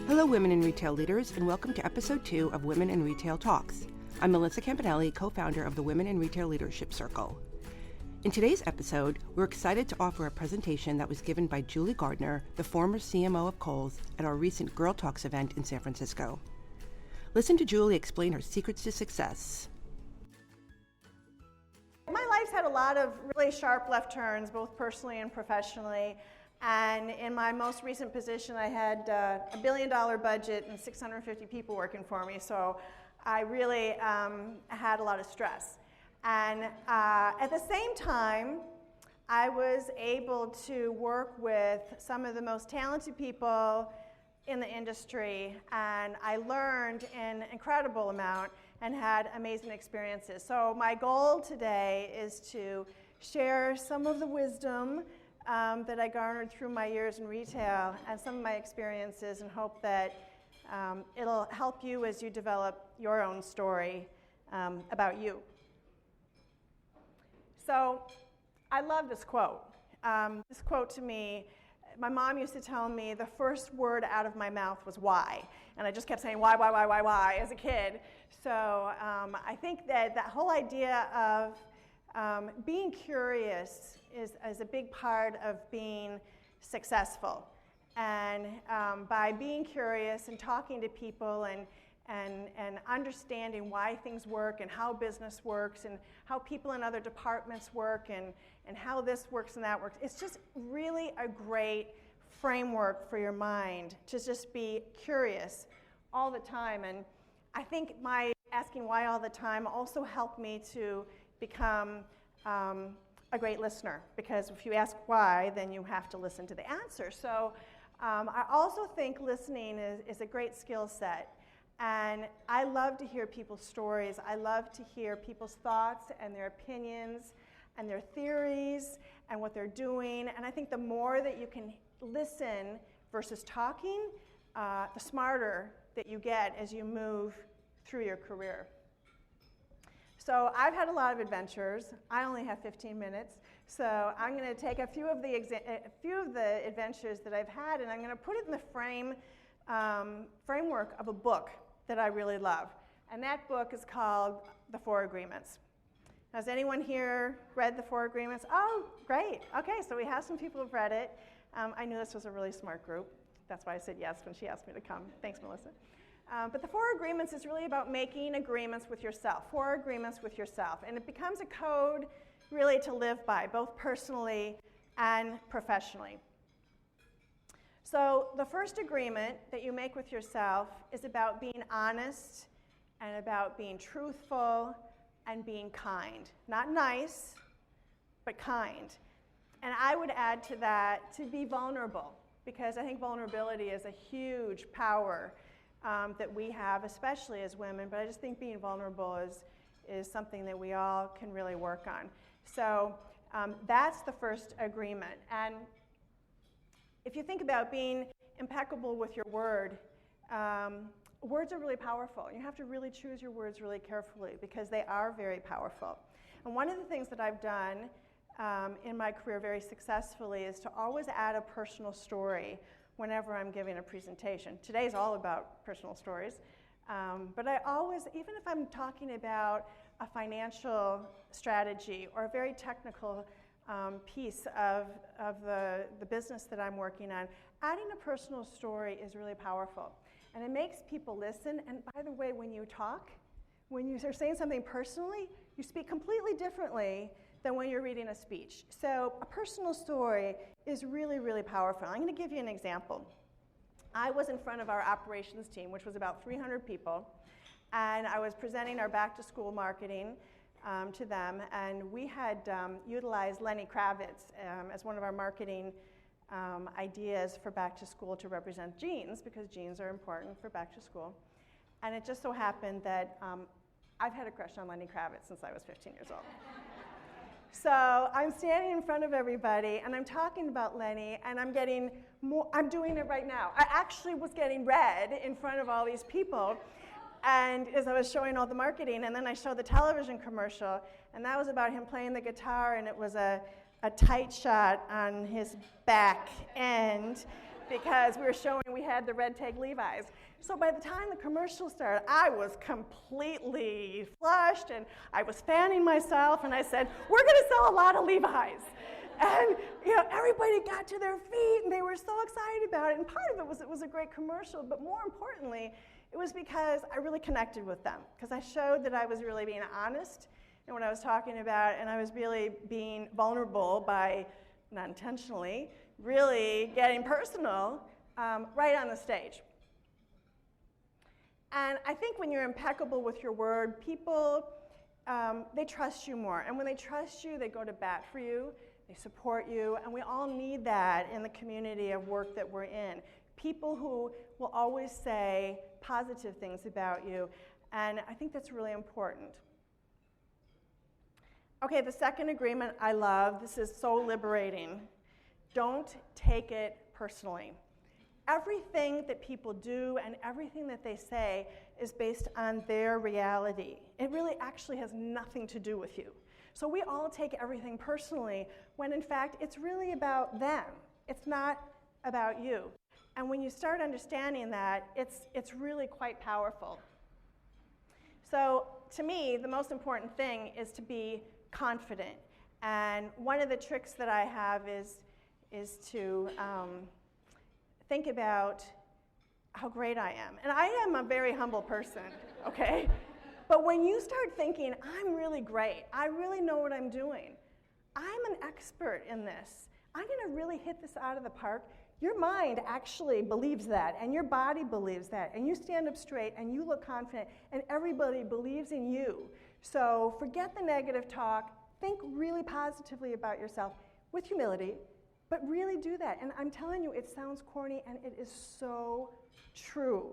Hello, women in retail leaders, and welcome to episode 2 of Women in Retail Talks. I'm Melissa Campanelli, co-founder of the Women in Retail Leadership Circle. In today's episode, we're excited to offer a presentation that was given by Julie Gardner, the former CMO of Kohl's, at our recent Girl Talks event in San Francisco. Listen to Julie explain her secrets to success. My life's had a lot of really sharp left turns, both personally and professionally. And in my most recent position, I had $1 billion budget and 650 people working for me. So I really had a lot of stress. And at the same time, I was able to work with some of the most talented people in the industry. And I learned an incredible amount and had amazing experiences. So my goal today is to share some of the wisdom that I garnered through my years in retail and some of my experiences, and hope that it'll help you as you develop your own story about you. So I love this quote. This quote to me, my mom used to tell me the first word out of my mouth was why. And I just kept saying why as a kid. So I think that that whole idea of being curious is a big part of being successful. And by being curious and talking to people and understanding why things work and how business works and how people in other departments work and how this works and that works, it's just really a great framework for your mind to just be curious all the time. And I think my asking why all the time also helped me to become a great listener, because if you ask why, then you have to listen to the answer. So I also think listening is a great skill set. And I love to hear people's stories. I love to hear people's thoughts and their opinions and their theories and what they're doing. And I think the more that you can listen versus talking, the smarter that you get as you move through your career. So I've had a lot of adventures. I only have 15 minutes. So I'm going to take a few of the adventures that I've had, and I'm going to put it in the framework of a book that I really love. And that book is called The 4 Agreements. Has anyone here read The 4 Agreements? Oh, great. Okay, so we have some people who've read it. I knew this was a really smart group. That's why I said yes when she asked me to come. Thanks, Melissa. But the 4 Agreements is really about making agreements with yourself, 4 agreements with yourself. And it becomes a code really to live by, both personally and professionally. So the first agreement that you make with yourself is about being honest and about being truthful and being kind. Not nice, but kind. And I would add to that to be vulnerable, because I think vulnerability is a huge power that we have, especially as women, but I just think being vulnerable is something that we all can really work on. So that's the first agreement. And if you think about being impeccable with your word, words are really powerful. You have to really choose your words really carefully, because they are very powerful. And one of the things that I've done in my career very successfully is to always add a personal story whenever I'm giving a presentation. Today's all about personal stories. But I always, even if I'm talking about a financial strategy or a very technical piece of the business that I'm working on, adding a personal story is really powerful. And it makes people listen. And by the way, when you talk, when you're saying something personally, you speak completely differently than when you're reading a speech. So a personal story is really, really powerful. I'm going to give you an example. I was in front of our operations team, which was about 300 people, and I was presenting our back-to-school marketing to them, and we had utilized Lenny Kravitz as one of our marketing ideas for back-to-school to represent jeans, because jeans are important for back-to-school. And it just so happened that I've had a crush on Lenny Kravitz since I was 15 years old. So I'm standing in front of everybody, and I'm talking about Lenny, and I'm doing it right now. I actually was getting red in front of all these people, and as I was showing all the marketing, and then I showed the television commercial, and that was about him playing the guitar, and it was a tight shot on his back end, because we were showing we had the red tag Levi's. So by the time the commercial started, I was completely flushed, and I was fanning myself, and I said, we're going to sell a lot of Levi's. And everybody got to their feet, and they were so excited about it. And part of it was a great commercial, but more importantly, it was because I really connected with them, because I showed that I was really being honest in what I was talking about, and I was really being vulnerable by, not intentionally, really getting personal right on the stage. And I think when you're impeccable with your word, people, they trust you more. And when they trust you, they go to bat for you, they support you, and we all need that in the community of work that we're in. People who will always say positive things about you, and I think that's really important. Okay, the second agreement I love. This is so liberating. Don't take it personally. Everything that people do and everything that they say is based on their reality. It really actually has nothing to do with you. So we all take everything personally when in fact it's really about them. It's not about you. And when you start understanding that, it's really quite powerful. So to me, the most important thing is to be confident. And one of the tricks that I have is to think about how great I am. And I am a very humble person, okay? But when you start thinking, I'm really great, I really know what I'm doing, I'm an expert in this, I'm going to really hit this out of the park, your mind actually believes that, and your body believes that, and you stand up straight, and you look confident, and everybody believes in you. So forget the negative talk, think really positively about yourself with humility, but really do that. And I'm telling you, it sounds corny, and it is so true.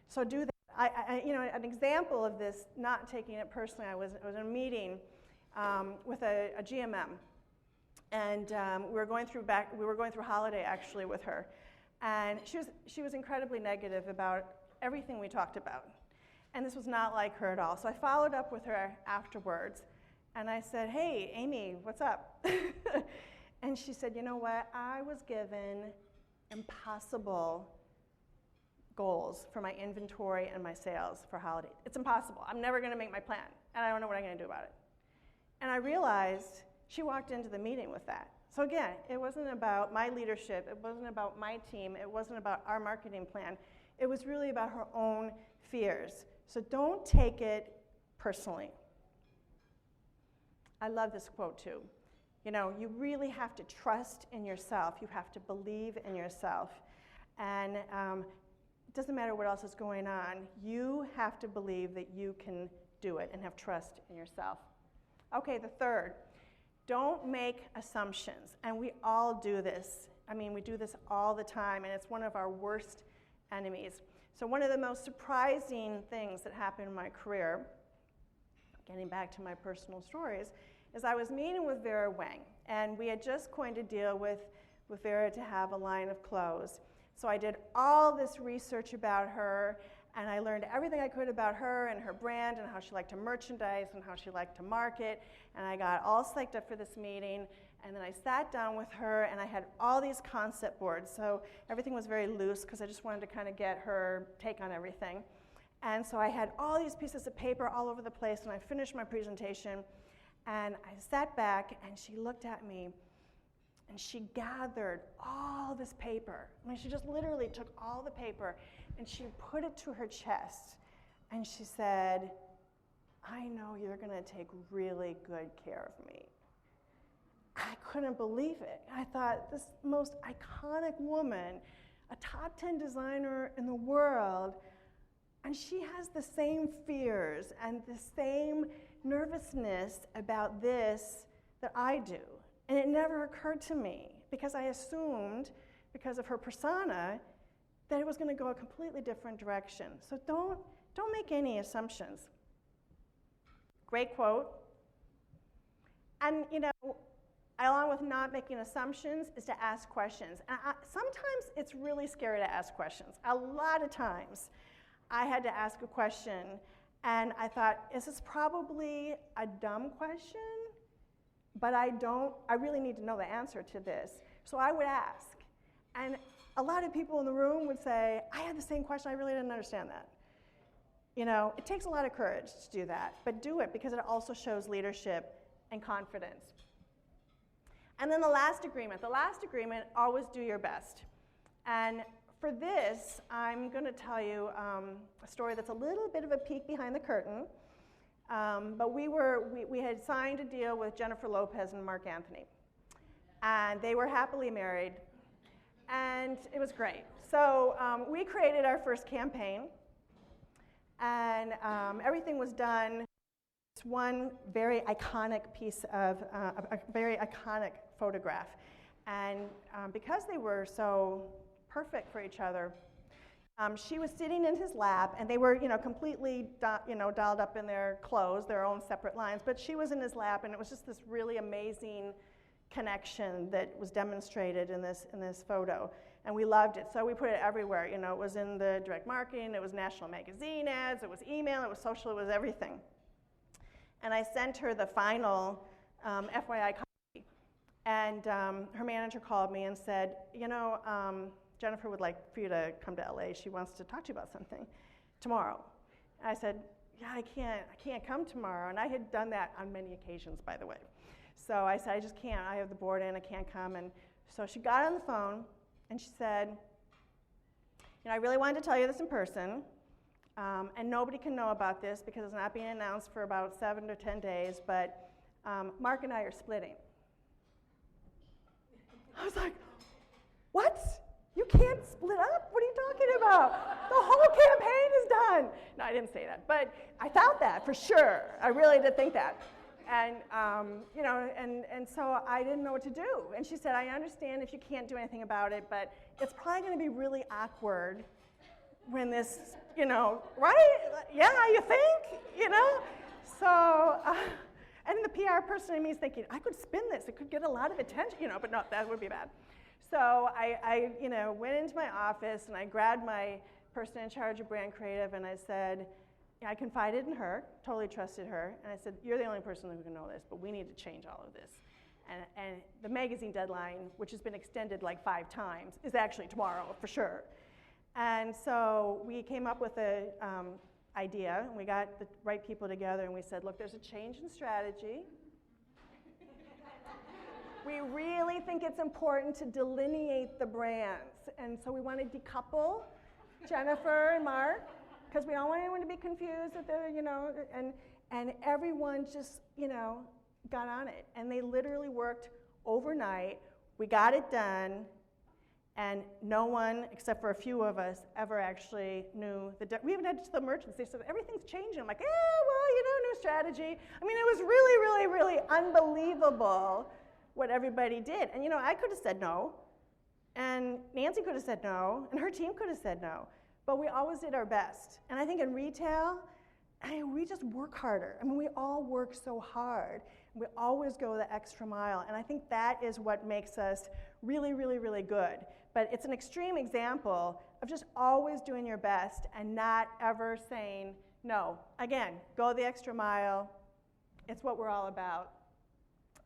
So do that. An example of this, not taking it personally, I was in a meeting with a GMM, and we were going through holiday actually with her, and she was incredibly negative about everything we talked about, and this was not like her at all. So I followed up with her afterwards, and I said, "Hey, Amy, what's up?" And she said, "You know what? I was given impossible goals for my inventory and my sales for holiday. It's impossible. I'm never going to make my plan, and I don't know what I'm going to do about it." And I realized she walked into the meeting with that. So again, it wasn't about my leadership. It wasn't about my team. It wasn't about our marketing plan. It was really about her own fears. So don't take it personally. I love this quote too. You really have to trust in yourself. You have to believe in yourself. And it doesn't matter what else is going on. You have to believe that you can do it and have trust in yourself. Okay, the third, don't make assumptions. And we all do this. I mean, we do this all the time, and it's one of our worst enemies. So one of the most surprising things that happened in my career, getting back to my personal stories, is I was meeting with Vera Wang, and we had just coined a deal with Vera to have a line of clothes. So I did all this research about her, and I learned everything I could about her and her brand and how she liked to merchandise and how she liked to market, and I got all psyched up for this meeting, and then I sat down with her, and I had all these concept boards, so everything was very loose because I just wanted to kind of get her take on everything. And so I had all these pieces of paper all over the place, and I finished my presentation, and I sat back, and she looked at me, and she gathered all this paper. I mean, she just literally took all the paper, and she put it to her chest, and she said, "I know you're going to take really good care of me." I couldn't believe it. I thought, this most iconic woman, a top 10 designer in the world, and she has the same fears and the same nervousness about this that I do. And it never occurred to me because I assumed, because of her persona, that it was going to go a completely different direction. So don't make any assumptions. Great quote. And along with not making assumptions is to ask questions. And sometimes it's really scary to ask questions. A lot of times I had to ask a question, and I thought, is this probably a dumb question? But I really need to know the answer to this. So I would ask. And a lot of people in the room would say, I had the same question, I really didn't understand that. You know, it takes a lot of courage to do that, but do it because it also shows leadership and confidence. And then the last agreement, always do your best. And for this, I'm going to tell you a story that's a little bit of a peek behind the curtain. But we had signed a deal with Jennifer Lopez and Mark Anthony. And they were happily married. And it was great. So we created our first campaign. And everything was done. It's one very iconic piece of, a very iconic photograph. And because they were so perfect for each other, she was sitting in his lap, and they were, completely, dolled up in their clothes, their own separate lines, but she was in his lap, and it was just this really amazing connection that was demonstrated in this photo, and we loved it. So we put it everywhere. It was in the direct marketing, it was national magazine ads, it was email, it was social, it was everything. And I sent her the final FYI copy, and her manager called me and said, Jennifer would like for you to come to LA. She wants to talk to you about something tomorrow. And I said, yeah, I can't come tomorrow. And I had done that on many occasions, by the way. So I said, I just can't. I have the board in, I can't come. And so she got on the phone and she said, I really wanted to tell you this in person. And nobody can know about this because it's not being announced for about 7 to 10 days, but Mark and I are splitting. I was like, what? You can't split up? What are you talking about? The whole campaign is done. No, I didn't say that, but I thought that for sure. I really did think that. And, and so I didn't know what to do. And she said, I understand if you can't do anything about it, but it's probably going to be really awkward when this, right? Yeah, you think, So, and the PR person in me is thinking, I could spin this. It could get a lot of attention, but no, that would be bad. So I went into my office and I grabbed my person in charge of brand creative and I said, I confided in her, totally trusted her, and I said, you're the only person who can know this, but we need to change all of this. And the magazine deadline, which has been extended like 5 times, is actually tomorrow for sure. And so we came up with an idea, and we got the right people together, and we said, look, there's a change in strategy. We really think it's important to delineate the brands. And so we want to decouple Jennifer and Mark, because we don't want anyone to be confused that they're, and everyone just, got on it. And they literally worked overnight. We got it done, and no one, except for a few of us, ever actually knew. We even had the merchants. They said, everything's changing. I'm like, new strategy. I mean, it was really, really, really unbelievable what everybody did. And I could have said no, and Nancy could have said no, and her team could have said no, but we always did our best. And I think in retail, we just work harder. I mean, we all work so hard. We always go the extra mile, and I think that is what makes us really, really, really good. But it's an extreme example of just always doing your best and not ever saying no. Again, go the extra mile. It's what we're all about.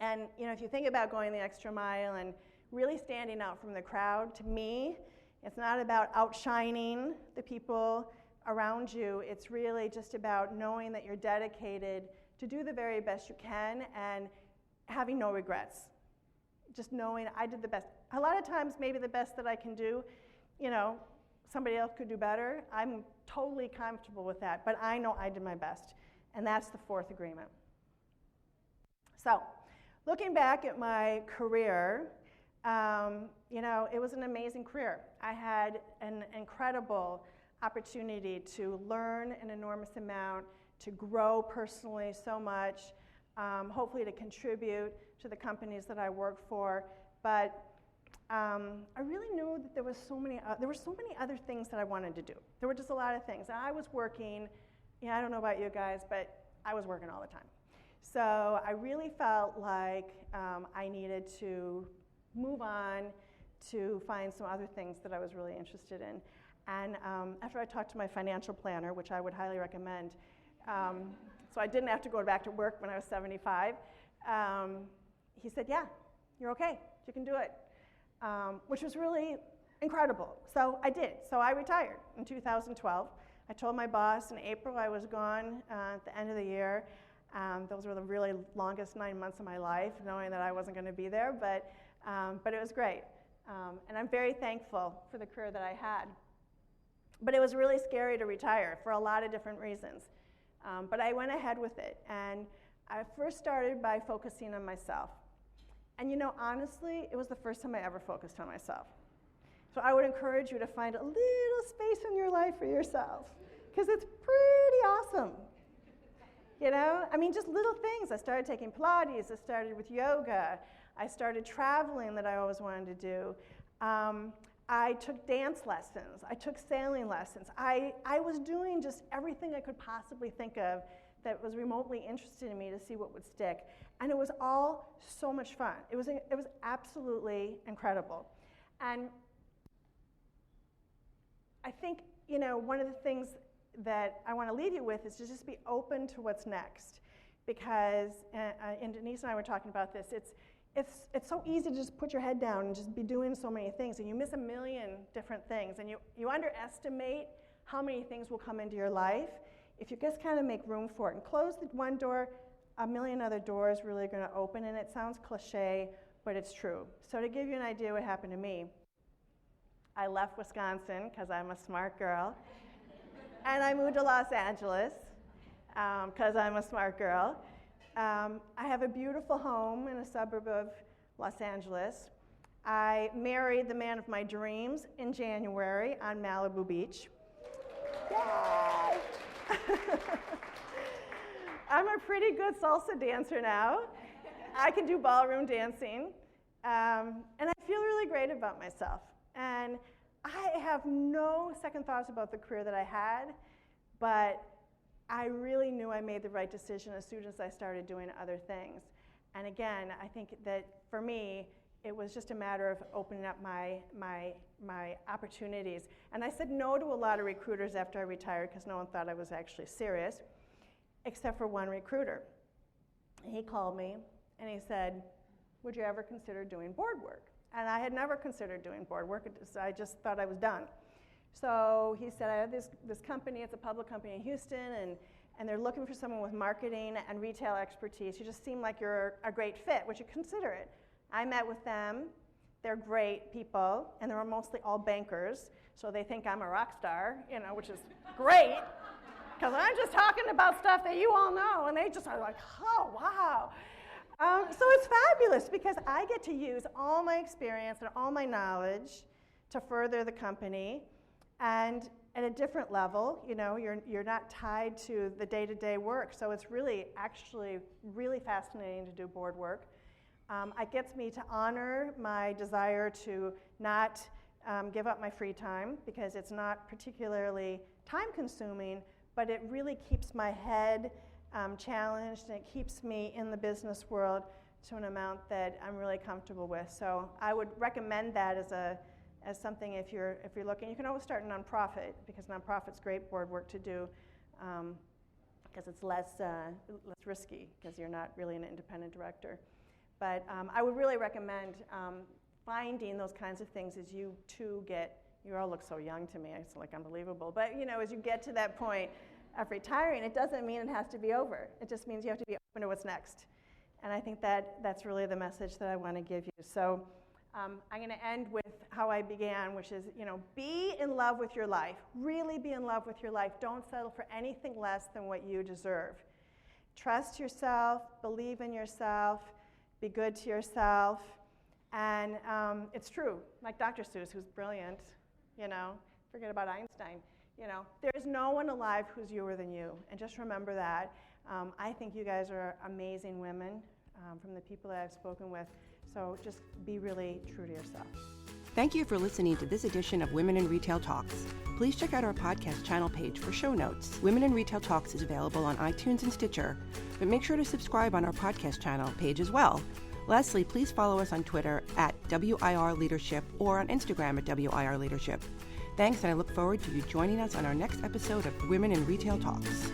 And if you think about going the extra mile and really standing out from the crowd, to me, it's not about outshining the people around you. It's really just about knowing that you're dedicated to do the very best you can and having no regrets. Just knowing I did the best. A lot of times, maybe the best that I can do, somebody else could do better. I'm totally comfortable with that, but I know I did my best. And that's the 4th agreement. So, looking back at my career, it was an amazing career. I had an incredible opportunity to learn an enormous amount, to grow personally so much, hopefully to contribute to the companies that I work for. But I really knew that there were so many other things that I wanted to do. There were just a lot of things. And I was working, I don't know about you guys, but I was working all the time. So I really felt like I needed to move on to find some other things that I was really interested in. And after I talked to my financial planner, which I would highly recommend, so I didn't have to go back to work when I was 75, he said, yeah, you're okay, you can do it. Which was really incredible. So I did. So I retired in 2012. I told my boss in April I was gone at the end of the year. Those were the really longest 9 months of my life, knowing that I wasn't going to be there, but it was great. And I'm very thankful for the career that I had. But it was really scary to retire for a lot of different reasons. But I went ahead with it, and I first started by focusing on myself. And honestly, it was the first time I ever focused on myself. So I would encourage you to find a little space in your life for yourself, because it's pretty awesome. Just little things. I started taking Pilates. I started with yoga. I started traveling that I always wanted to do. I took dance lessons. I took sailing lessons. I was doing just everything I could possibly think of that was remotely interested in me to see what would stick. And it was all so much fun. It was absolutely incredible. And I think, one of the things that I want to leave you with is to just be open to what's next. Because, and Denise and I were talking about this, it's so easy to just put your head down and just be doing so many things, and you miss a million different things, and you underestimate how many things will come into your life if you just kind of make room for it and close the one door. A million other doors really are going to open, and it sounds cliche, but it's true. So to give you an idea what happened to me, I left Wisconsin because I'm a smart girl, and I moved to Los Angeles because I'm a smart girl. I have a beautiful home in a suburb of Los Angeles. I married the man of my dreams in January on Malibu Beach. Yay! I'm a pretty good salsa dancer now. I can do ballroom dancing. And I feel really great about myself. And I have no second thoughts about the career that I had, but I really knew I made the right decision as soon as I started doing other things. And again, I think that for me, it was just a matter of opening up my opportunities. And I said no to a lot of recruiters after I retired because no one thought I was actually serious, except for one recruiter. He called me and he said, "Would you ever consider doing board work?" And I had never considered doing board work. I just thought I was done. So he said, "I have this company, it's a public company in Houston, and they're looking for someone with marketing and retail expertise. You just seem like you're a great fit. Would you consider it?" I met with them. They're great people, and they're mostly all bankers, so they think I'm a rock star, which is great, because I'm just talking about stuff that you all know, and they just are like, "Oh, wow." So it's fabulous because I get to use all my experience and all my knowledge to further the company, and at a different level. You're not tied to the day-to-day work, so it's actually really fascinating to do board work. It gets me to honor my desire to not give up my free time, because it's not particularly time-consuming, but it really keeps my head challenged, and it keeps me in the business world to an amount that I'm really comfortable with. So I would recommend that as something if you're looking. You can always start a nonprofit, because nonprofit's great board work to do, because it's less risky, because you're not really an independent director. But I would really recommend finding those kinds of things as you too you all look so young to me, it's like unbelievable. But as you get to that point of retiring, it doesn't mean it has to be over. It just means you have to be open to what's next. And I think that's really the message that I want to give you. So I'm going to end with how I began, which is, be in love with your life. Really be in love with your life. Don't settle for anything less than what you deserve. Trust yourself, believe in yourself, be good to yourself. And it's true, like Dr. Seuss, who's brilliant, forget about Einstein. There is no one alive who's youer than you, and just remember that. I think you guys are amazing women from the people that I've spoken with, so just be really true to yourself. Thank you for listening to this edition of Women in Retail Talks. Please check out our podcast channel page for show notes. Women in Retail Talks is available on iTunes and Stitcher, but make sure to subscribe on our podcast channel page as well. Lastly, please follow us on Twitter at WIR Leadership or on Instagram at WIR Leadership. Thanks, and I look forward to you joining us on our next episode of Women in Retail Talks.